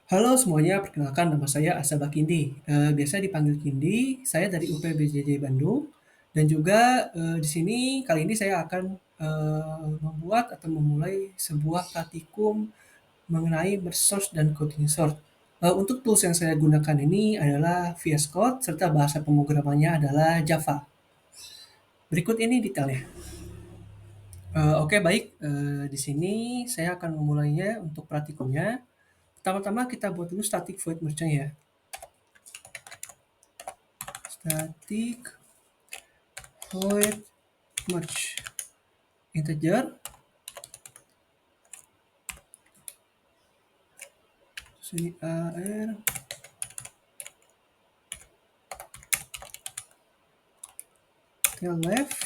Halo semuanya, perkenalkan nama saya Asaba Kindi. Biasa dipanggil Kindi, saya dari UPBJJ Bandung, dan juga di sini kali ini saya akan membuat atau memulai sebuah praktikum mengenai merge source dan coding source. Untuk tools yang saya gunakan ini adalah VS Code serta bahasa pemrogramannya adalah Java. Berikut ini detailnya. Oke, baik. Di sini saya akan memulainya untuk praktikumnya. Pertama-tama kita buat dulu static void merge ya. Static void merge integer, sini ar tail left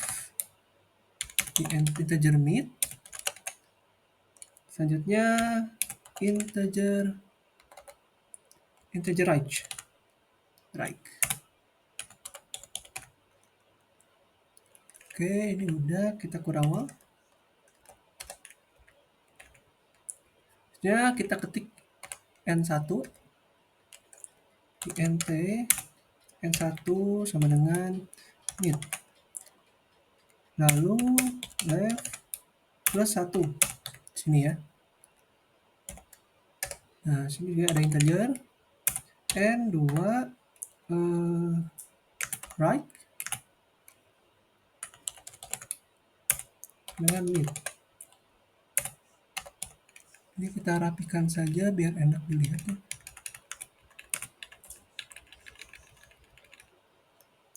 di integer mid, selanjutnya integer right. Oke, ini udah, kita kurawal. Selanjutnya kita ketik n1 di nt n1 sama dengan mid, lalu left plus 1 sini ya. Nah, sini juga ada integer n2 right dengan mid. Ini kita rapikan saja biar enak dilihat ya.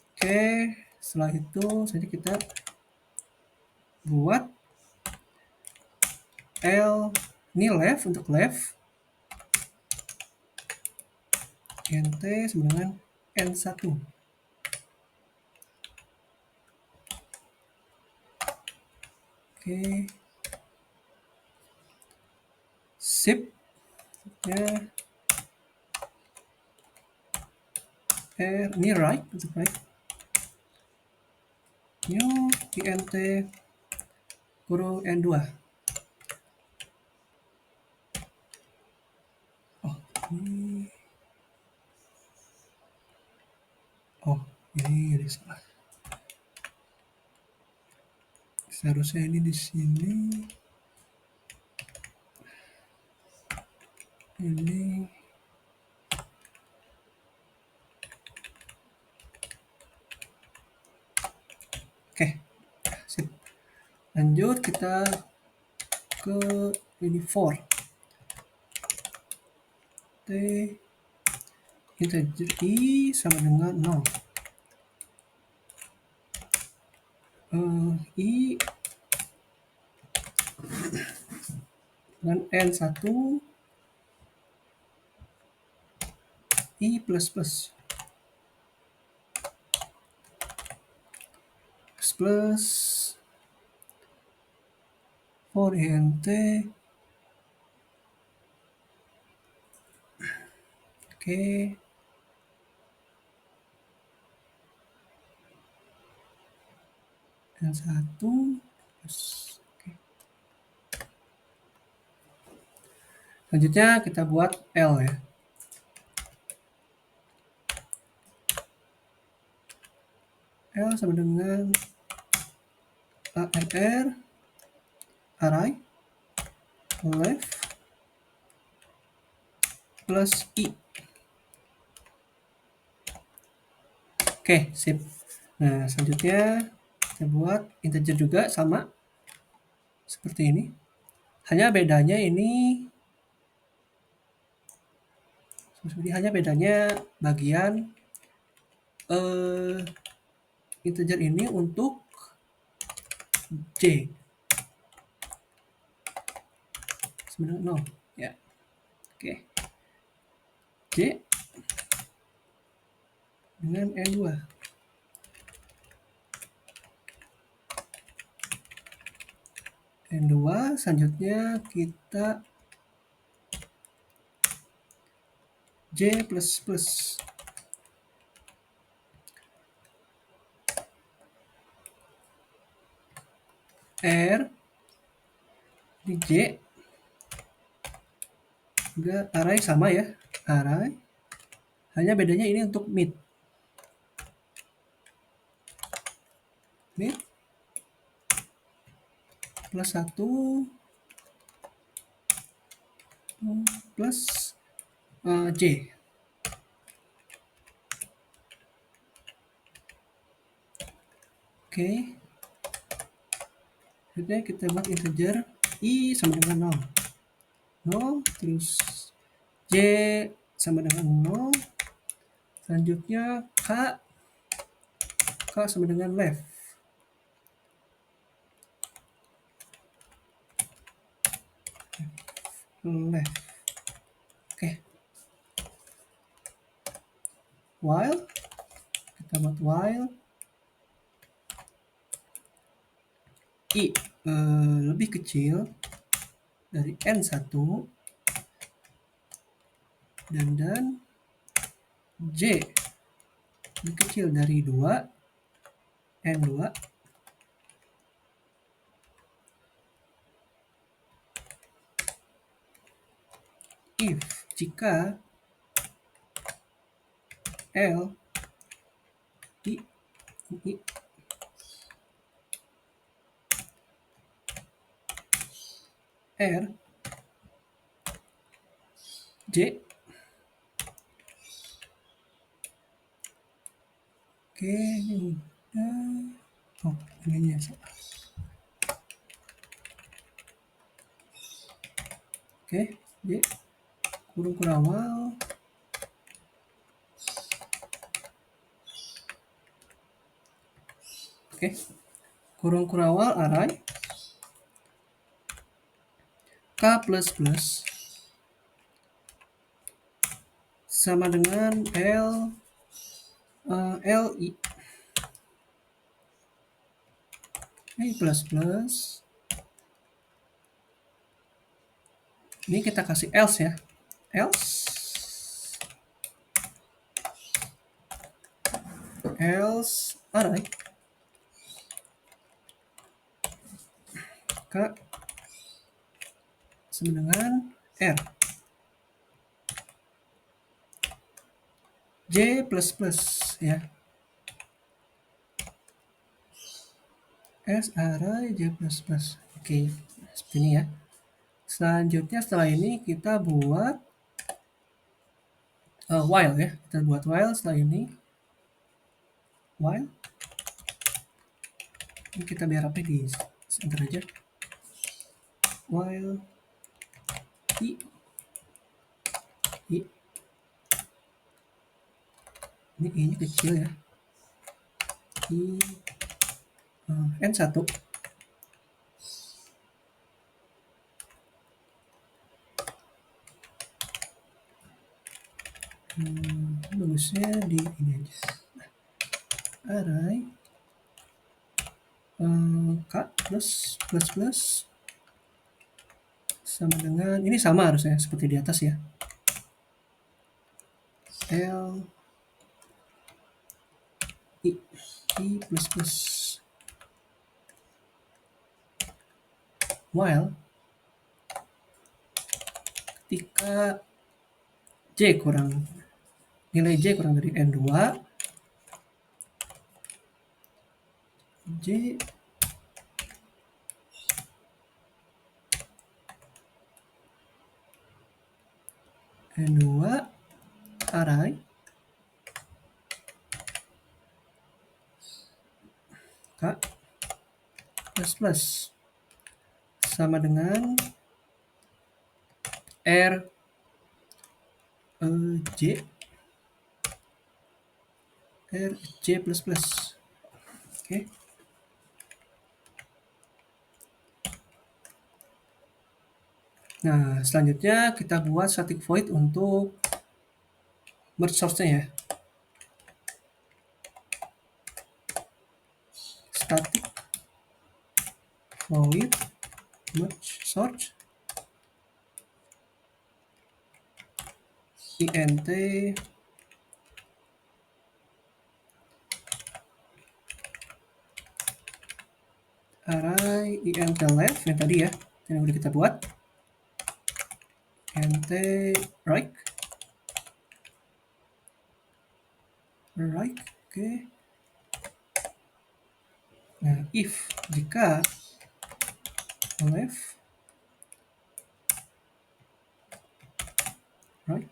Oke, setelah itu saja kita buat L, ini left untuk left, nt sama dengan n1. Oke, sip ya. Ini right untuk right, new int kurung n2. Oh ini, ini jadi salah, seharusnya ini di sini, ini oke, sip. Lanjut kita ke ini for t integer i sama dengan 0. I dengan n1 i plus plus plus for int. Oke, n1 plus. Oke. Selanjutnya kita buat L ya. L sama dengan AR array left plus I. Oke, sip. Nah, selanjutnya kita buat integer juga sama seperti ini. Hanya bedanya bagian integer ini untuk J sama dengan 0 ya. Oke. J dengan N2. N2, selanjutnya kita J plus plus. R di J Juga array sama ya, array. Hanya bedanya ini untuk mid. Mid plus 1 plus J. Oke. Jadi kita buat integer I sama dengan 0. 0, terus J sama dengan 0. Selanjutnya K sama dengan left. Left. Oke. While. Kita buat while. I lebih kecil dari N1 dan J lebih kecil dari 2 N2 if jika L I R J. Oke, ini udah. Oh, ini salah. Oke, J kurung kurawal. Oke, kurung kurawal array K plus plus sama dengan LI plus plus. Ini kita kasih else ya, else array K sama dengan R J plus plus ya, S array J plus plus. Oke, seperti ini ya. Selanjutnya setelah ini kita buat while ya. Kita buat while setelah ini. While. Ini kita biar apa di center aja. While I ini I-nya kecil ya. N1 bagusnya di ini aja. Array K plus plus plus sama dengan ini sama harusnya seperti di atas ya, L I plus plus. While ketika nilai J kurang dari N2, J N2 array K plus plus sama dengan R J plus plus. Oke. Nah, selanjutnya kita buat static void untuk merge source-nya ya. Static void merge source int array int left yang tadi ya, yang udah kita buat. int right, oke. Nah, if jika left, right,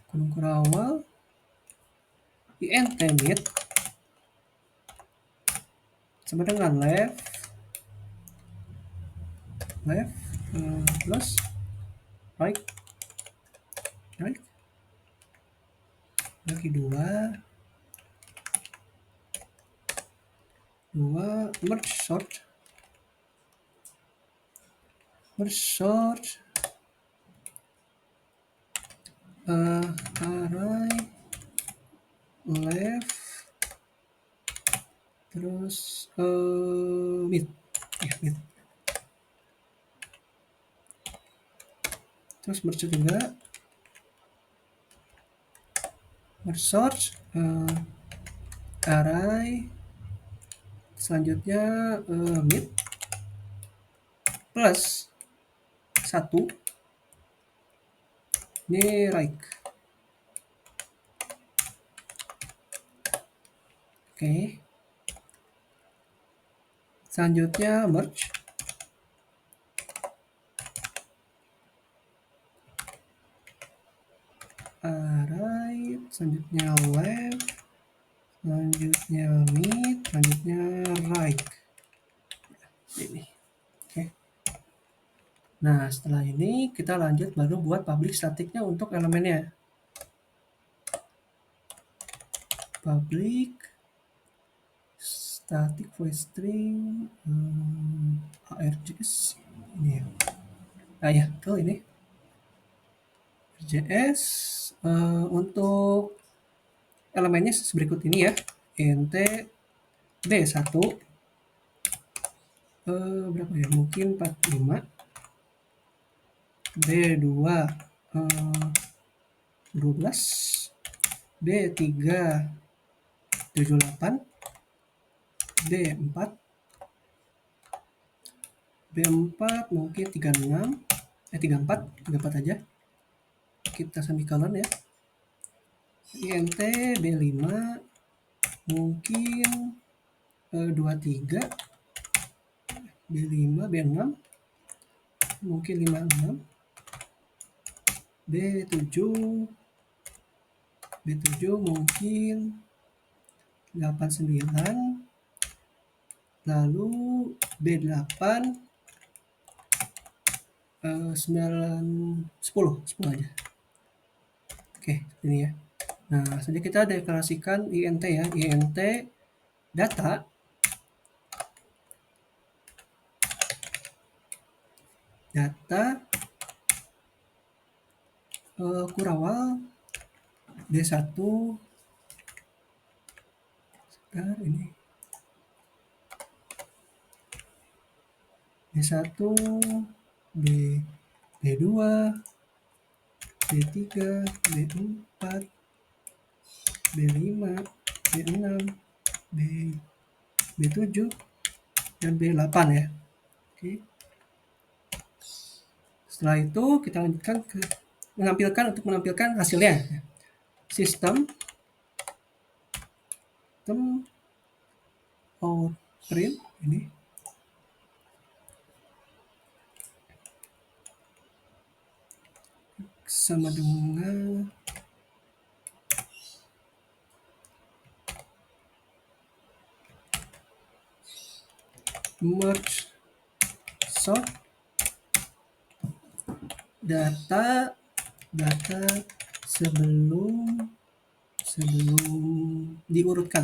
kurung awal, int mid sama dengan left plus right lagi dua merge sort array left terus mid mid, terus merge juga merge sort array selanjutnya mid plus 1 ini right. Oke. Selanjutnya merge array, selanjutnya left, selanjutnya mid, selanjutnya right. Ini. Oke. Nah, setelah ini kita lanjut baru buat public staticnya untuk elemennya. Public static void string args ini ya. Ah ya, tuh ini. JS untuk elemennya berikut ini ya. int b1 berapa ya? Mungkin 45. B2 12. B3 78. B4 mungkin 36. 34 aja. Kita semikolon ya. int B5 mungkin 23. B5 B6 mungkin 56. B7 mungkin 89. Lalu B8 10 aja. Oke, ini ya. Nah, selanjutnya kita deklarasikan int ya. Int data kurawal D1 ini D1 B2 B3 B4 B5 B6 B7 dan B8 ya. Oke. Setelah itu kita lanjutkan ke menampilkan hasilnya. Sistem out print ini sama dengan merge sort data sebelum diurutkan.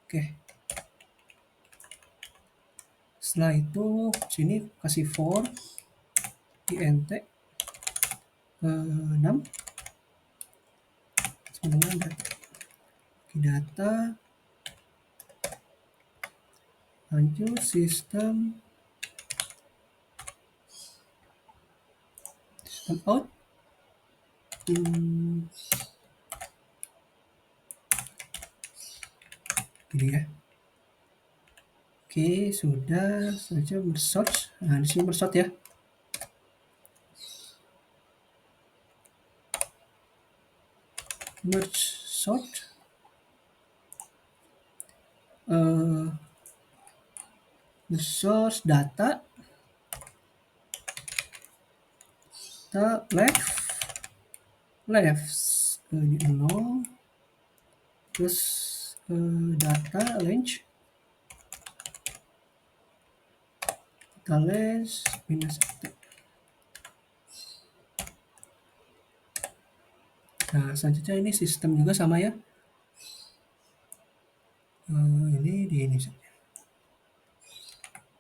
Oke. Setelah itu sini kasih for int 6 sama dengan data lanjut sistem Time out. Gini ya. Oke, sudah saja bersort. Nah, di sini bersort ya. Merge sort. The source data left ini 0, terus data range minus 1. Nah, selanjutnya ini sistem juga sama ya. Ini di ini saja.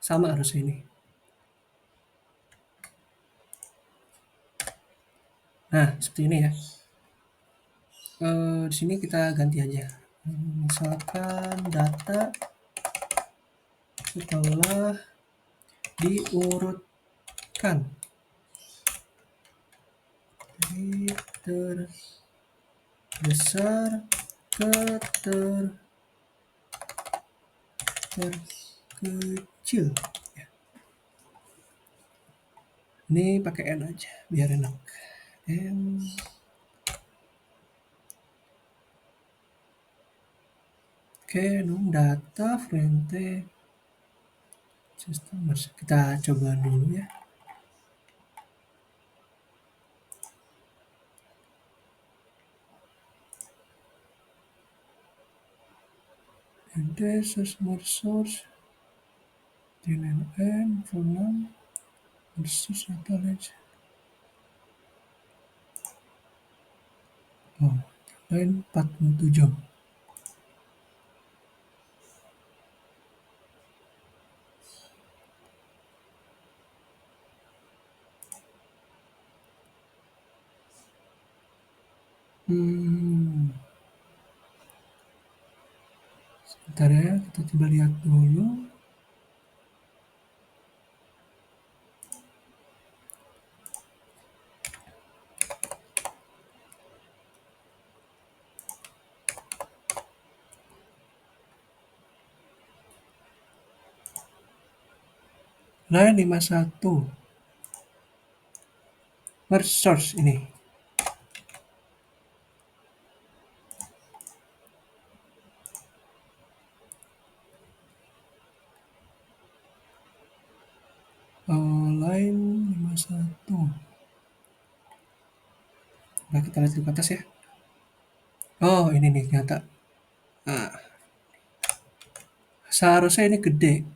Sama harusnya ini. Nah, seperti ini ya. Di sini kita ganti aja. Misalkan data setelah diurutkan dari terbesar ke terkecil. Ya. Ini pakai N aja biar enak. N. Oke, data frente sistem. Kita coba dulu ya. And this is more source. DNN for now. Versus apa lagi? Oh, lain 47. Sebentar ya, kita coba lihat dulu. Line 51. Merge source ini. Line 51. Nah, kita lihat ke atas ya. Oh, ini nih ternyata. Nah, seharusnya ini gede.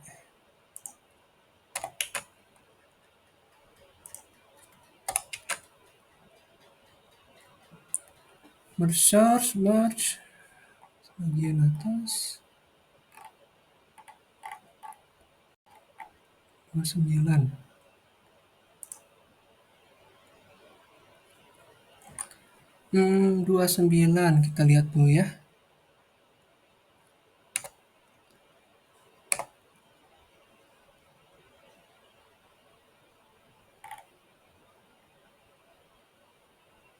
Merge source, merge. Bagian atas. 29. 29 kita lihat dulu ya.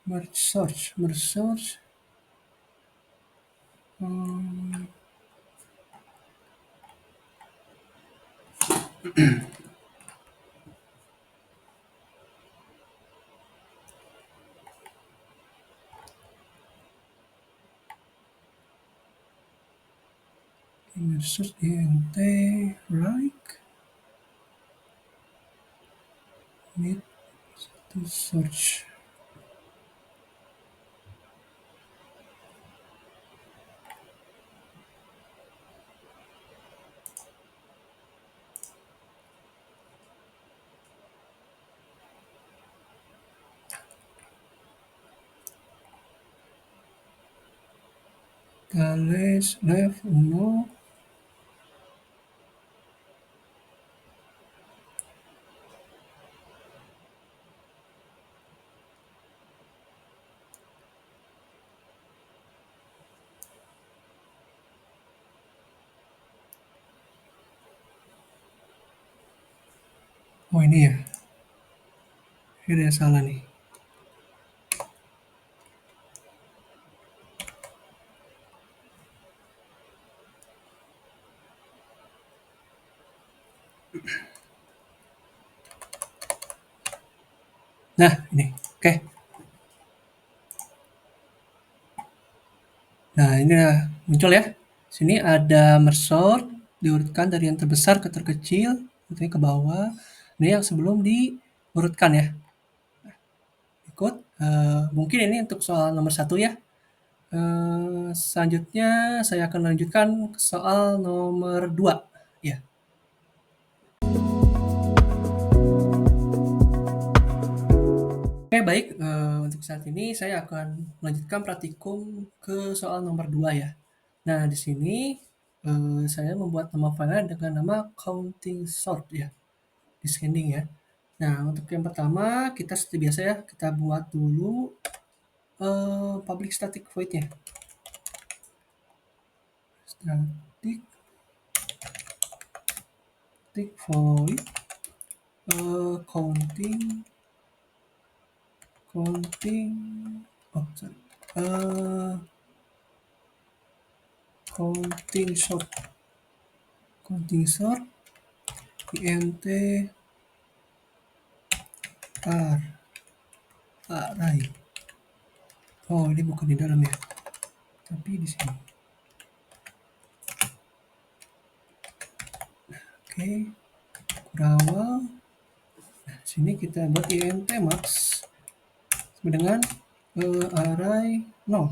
Merge source. Merge source int right. Need to search. Tales left 0. Oh ini ya. Ini ada yang salah nih. Nah, ini. Oke. Nah, ini muncul ya. Sini ada mersort, diurutkan dari yang terbesar ke terkecil, tentunya ke bawah. Ini yang sebelum diurutkan ya. Ikut. Mungkin ini untuk soal nomor satu ya. Selanjutnya saya akan lanjutkan ke soal nomor 2. Ya. Oke, baik. Untuk saat ini saya akan melanjutkan praktikum ke soal nomor 2 ya. Nah, di sini saya membuat nama file dengan nama counting sort ya, descending ya. Nah, untuk yang pertama kita seperti biasa ya, kita buat dulu public static void-nya. Static void counting oh sorry counting sort int array. Oh, ini bukan di dalam ya, tapi di sini. Oke, berawal. Nah, sini kita buat int max sama dengan array 0.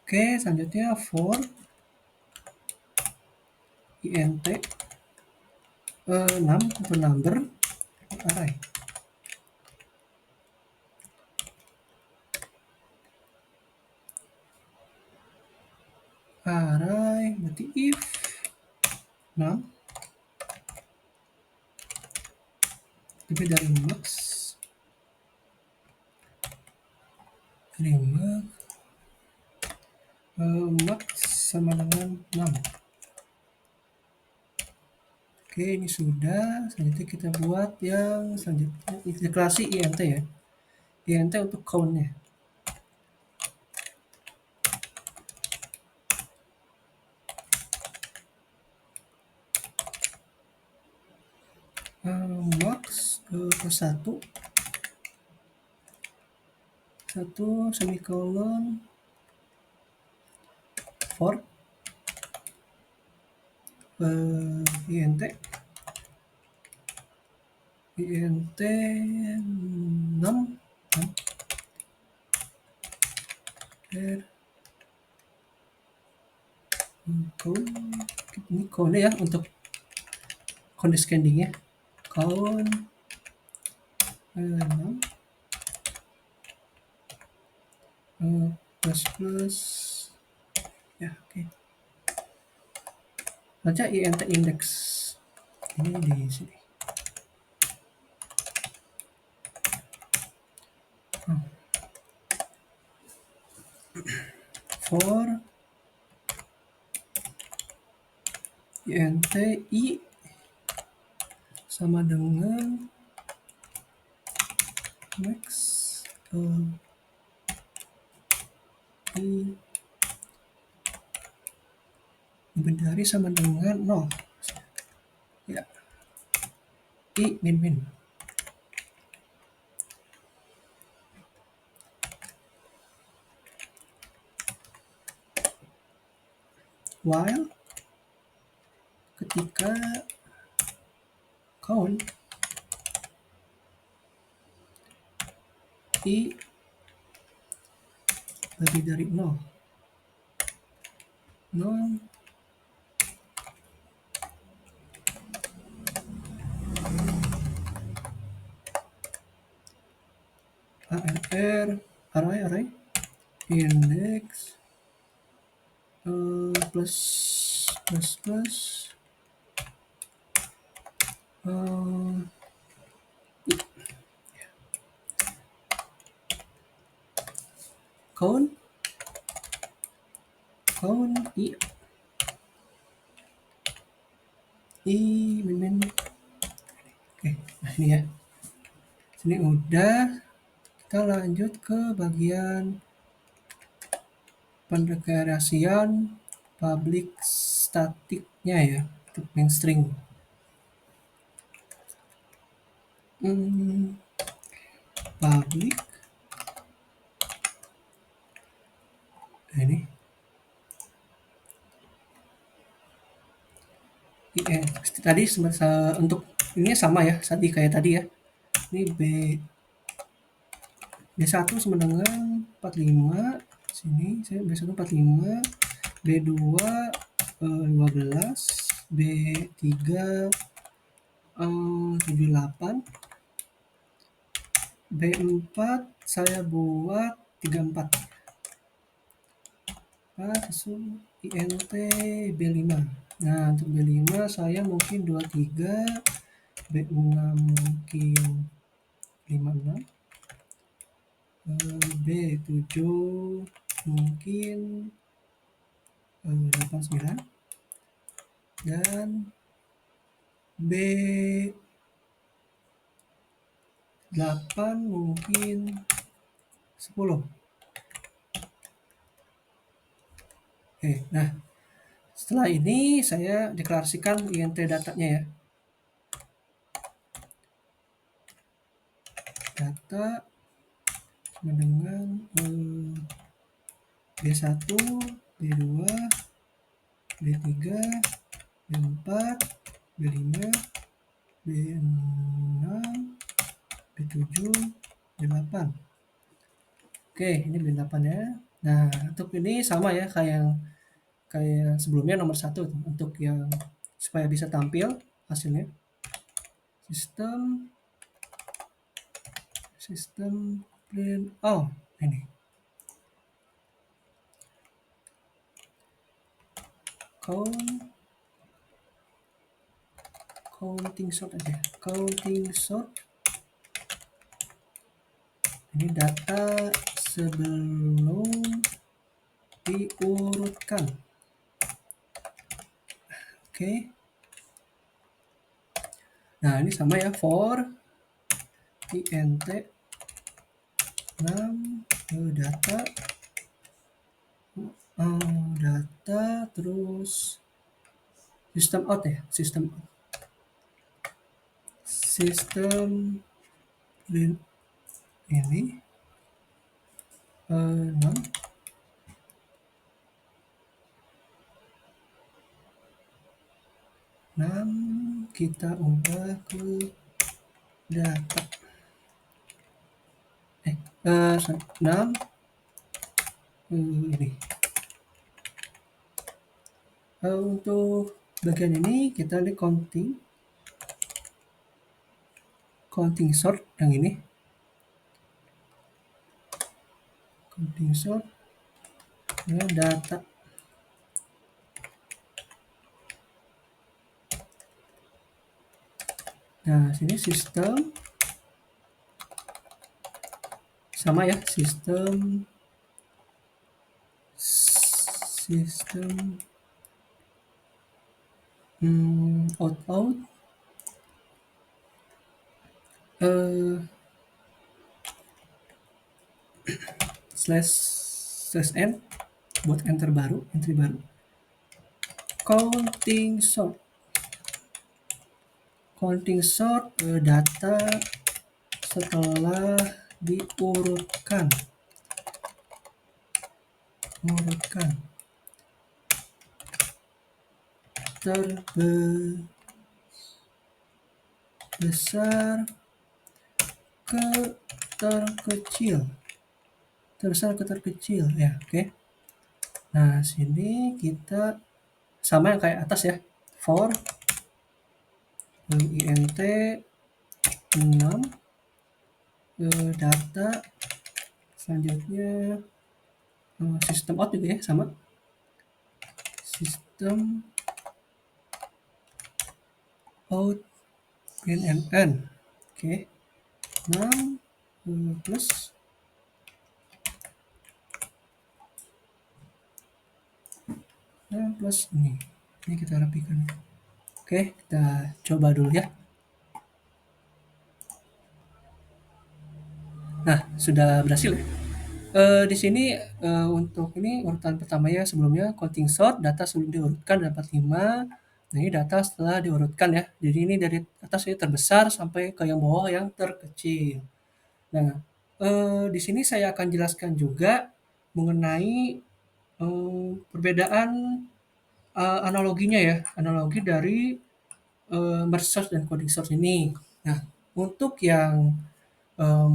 Oke, selanjutnya for int 6 untuk number array. Array berarti if 6 lebih dari max max sama dengan 6. Oke, ini sudah. Selanjutnya kita buat yang selanjutnya deklarasi int ya. Int untuk count-nya. Max plus 1 semikolon for int 6 count. Ini count ya untuk count descending ya. Count 6 plus ya, oke. Baca int index ini di sini. For int i sama dengan max i lebih dari sama dengan 0 ya, i min while ketika count i lebih dari 0 array index plus count i min. Oke, nah ini ya, sini udah. Kita lanjut ke bagian pendeklarasian public statiknya ya, untuk main string. Hmm, public. Nah, ini tadi untuk ini sama ya, tadi kayak tadi ya. Ini B1 sama dengan 45. Sini saya B1 45, B2 12, B3 78, B4 saya buat 34. Langsung INT B5. Nah, untuk B5 saya mungkin 23, B6 mungkin 56, B7 mungkin 89, dan B8 mungkin 10. Oke, nah setelah ini saya deklarasikan INT datanya ya. Data sama dengan B1, B2, B3, B4, B5, B6, B7, B8. Oke, ini B8 ya. Nah, untuk ini sama ya kayak sebelumnya nomor 1 untuk yang supaya bisa tampil hasilnya. Sistem print. Oh, ini. Counting sort aja. Counting sort. Ini data sebelum diurutkan. Oke. Nah, ini sama ya, for int 6 data terus system out ya, system print ini 6 kita ubah ke data 6 ini untuk bagian ini kita lihat counting sort yang ini, counting sort ya, data. Nah, sini sistem sama ya, sistem out slash n buat entry baru counting sort data setelah diurutkan terbesar ke terkecil ya. Oke. Nah, sini kita sama yang kayak atas ya, for int 6 data, selanjutnya sistem out juga ya, sama sistem out NMN. Oke. 6 plus ini kita rapikan. Oke, kita coba dulu ya. Nah, sudah berhasil ya. Di sini, untuk ini urutan pertamanya sebelumnya counting sort, data sebelum diurutkan dapat 5. Nah, ini data setelah diurutkan ya. Jadi ini dari atas ini terbesar sampai ke yang bawah yang terkecil. Nah, di sini saya akan jelaskan juga mengenai, perbedaan, analoginya ya, analogi dari, merge sort dan coding sort ini. Nah, untuk yang,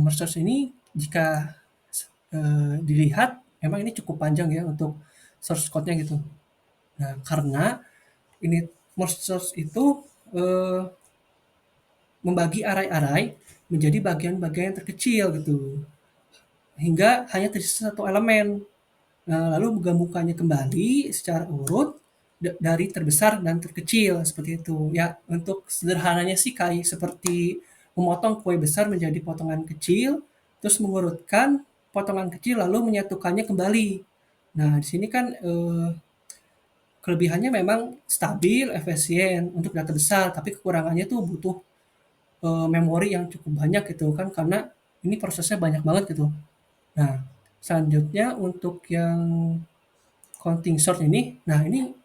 merge sort ini jika dilihat memang ini cukup panjang ya untuk source code-nya gitu. Nah, karena ini merge source itu, eee, membagi array-array menjadi bagian-bagian yang terkecil gitu, hingga hanya tersisa satu elemen. Nah, lalu menggabungkannya kembali secara urut dari terbesar dan terkecil seperti itu. Ya, untuk sederhananya sih kayak seperti memotong kue besar menjadi potongan kecil, terus mengurutkan potongan kecil lalu menyatukannya kembali. Nah, di sini kan kelebihannya memang stabil, efisien untuk data besar, tapi kekurangannya tuh butuh memori yang cukup banyak gitu kan karena ini prosesnya banyak banget gitu. Nah, selanjutnya untuk yang counting source ini, nah ini,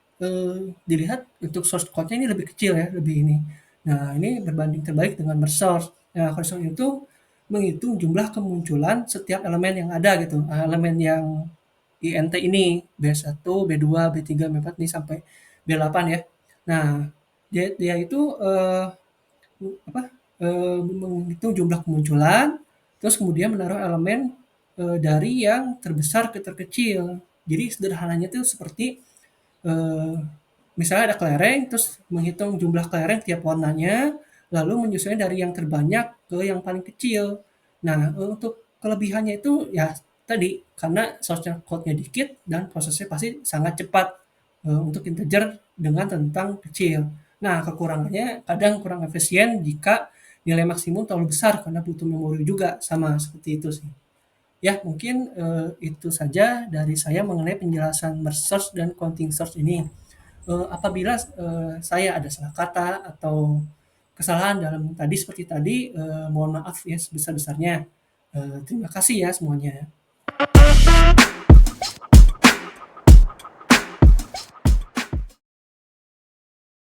dilihat untuk source code-nya ini lebih kecil ya, lebih ini. Nah, ini berbanding terbalik dengan merge source. Nah, merge source itu menghitung jumlah kemunculan setiap elemen yang ada gitu, elemen yang INT ini, B1, B2, B3, B4 nih sampai B8 ya. Nah, dia itu, apa, menghitung jumlah kemunculan, terus kemudian menaruh elemen, dari yang terbesar ke terkecil. Jadi sederhananya itu seperti, eee, misalnya ada kelereng, terus menghitung jumlah kelereng tiap warnanya, lalu menyusunnya dari yang terbanyak ke yang paling kecil. Nah, untuk kelebihannya itu ya tadi, karena source code-nya dikit dan prosesnya pasti sangat cepat, untuk integer dengan tentang kecil. Nah, kekurangannya kadang kurang efisien jika nilai maksimum terlalu besar karena butuh memori juga, sama seperti itu sih. Ya, mungkin, itu saja dari saya mengenai penjelasan merge source dan counting source ini. Apabila, saya ada salah kata atau kesalahan dalam tadi seperti tadi, mohon maaf ya sebesar-besarnya. Terima kasih ya semuanya.